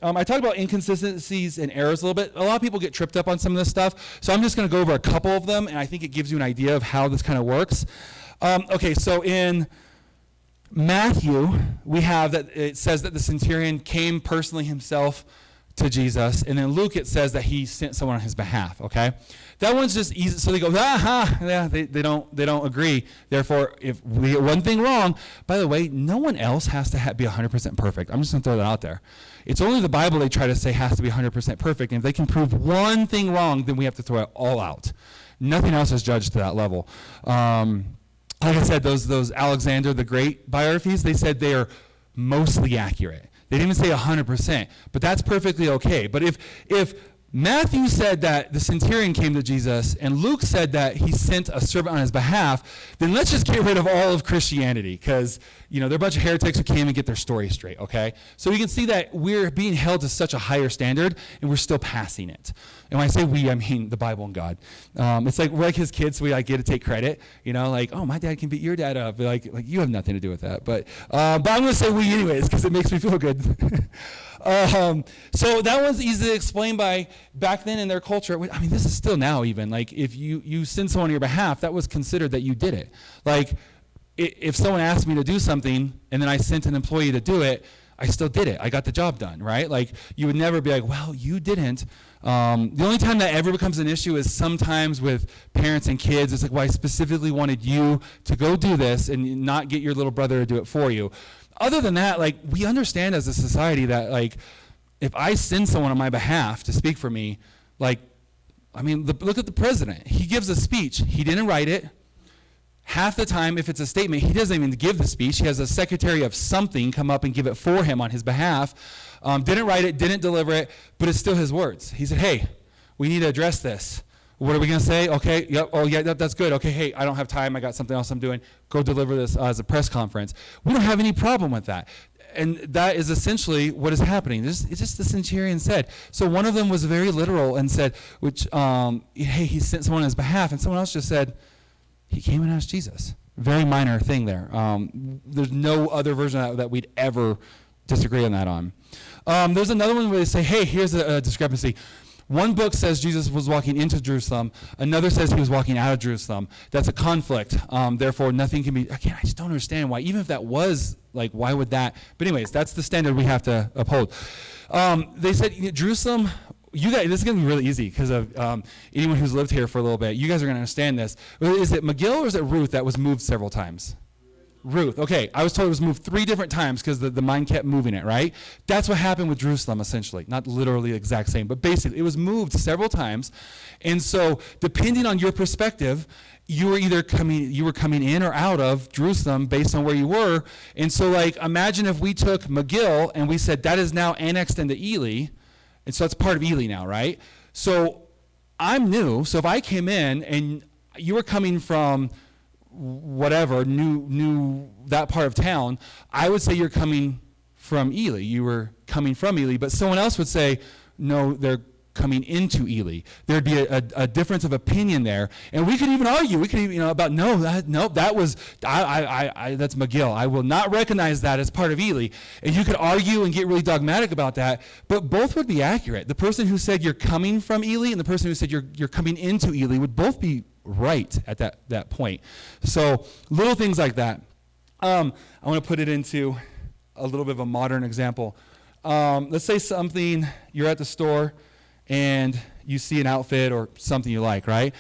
I talked about inconsistencies and errors a little bit. A lot of people get tripped up on some of this stuff, so I'm just going to go over a couple of them, and I think it gives you an idea of how this kind of works. Okay, so in Matthew, we have that it says that the centurion came personally himself to Jesus, and then Luke, it says that he sent someone on his behalf, okay? That one's just easy, so they go, yeah, they don't agree. Therefore, if we get one thing wrong, by the way, no one else has to be 100% perfect. I'm just going to throw that out there. It's only the Bible they try to say has to be 100% perfect, and if they can prove one thing wrong, then we have to throw it all out. Nothing else is judged to that level. Like I said, those Alexander the Great biographies, they said they are mostly accurate. They didn't even say 100%, but that's perfectly okay. But if Matthew said that the centurion came to Jesus and Luke said that he sent a servant on his behalf, then let's just get rid of all of Christianity because, they're a bunch of heretics who can't even get their story straight, okay? So we can see that we're being held to such a higher standard and we're still passing it. And when I say we, I mean the Bible and God. It's like we're like his kids, so we get to take credit, oh, my dad can beat your dad up. Like you have nothing to do with that. But I'm going to say we anyways because it makes me feel good. So that one's easy to explain by back then in their culture. I mean, this is still now even. Like if you send someone on your behalf, that was considered that you did it. Like if someone asked me to do something and then I sent an employee to do it, I still did it. I got the job done, right? Like you would never be like, well, you didn't. The only time that ever becomes an issue is sometimes with parents and kids. It's like, well, I specifically wanted you to go do this and not get your little brother to do it for you. Other than that, we understand as a society that, if I send someone on my behalf to speak for me, look at the president. He gives a speech. He didn't write it. Half the time, if it's a statement, he doesn't even give the speech. He has a secretary of something come up and give it for him on his behalf. Didn't write it, didn't deliver it, but it's still his words. He said, hey, we need to address this. What are we going to say? Okay, yep, oh yeah, that's good. Okay, hey, I don't have time. I got something else I'm doing. Go deliver this as a press conference. We don't have any problem with that. And that is essentially what is happening. It's just the centurion said. So one of them was very literal and said, hey, he sent someone on his behalf, and someone else just said, he came and asked Jesus. Very minor thing there. There's no other version of that we'd ever disagree on that on. There's another one where they say, hey, here's a discrepancy. One book says Jesus was walking into Jerusalem. Another says he was walking out of Jerusalem. That's a conflict. Therefore, nothing can be, I just don't understand why. Even if that was, why would that? But anyways, that's the standard we have to uphold. They said, Jerusalem, you guys, this is going to be really easy because of anyone who's lived here for a little bit. You guys are going to understand this. Is it McGill or is it Ruth that was moved several times? Ruth. Okay, I was told it was moved 3 different times because the mind kept moving it, right? That's what happened with Jerusalem, essentially. Not literally the exact same, but basically it was moved several times. And so depending on your perspective, you were coming in or out of Jerusalem based on where you were. And so imagine if we took McGill and we said that is now annexed into Ely. And so that's part of Ely now, right? So I'm new. So if I came in and you were coming from whatever, new that part of town, I would say you're coming from Ely. You were coming from Ely. But someone else would say, no, they're coming into Ely. There'd be a difference of opinion there. And we could even argue. We could even, about, that's McGill. I will not recognize that as part of Ely. And you could argue and get really dogmatic about that, but both would be accurate. The person who said you're coming from Ely and the person who said you're coming into Ely would both be right at that point. So little things like that. I want to put it into a little bit of a modern example. Let's say something, you're at the store, and you see an outfit or something you like, right?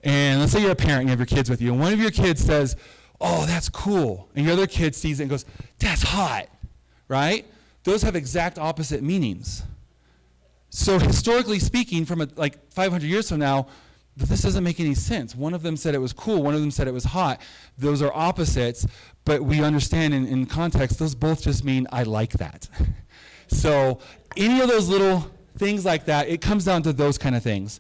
And let's say you're a parent and you have your kids with you, and one of your kids says, oh, that's cool. And your other kid sees it and goes, that's hot, right? Those have exact opposite meanings. So historically speaking, from 500 years from now, this doesn't make any sense. One of them said it was cool, one of them said it was hot. Those are opposites, but we understand in context, those both just mean I like that. So any of those little things like that, it comes down to those kind of things.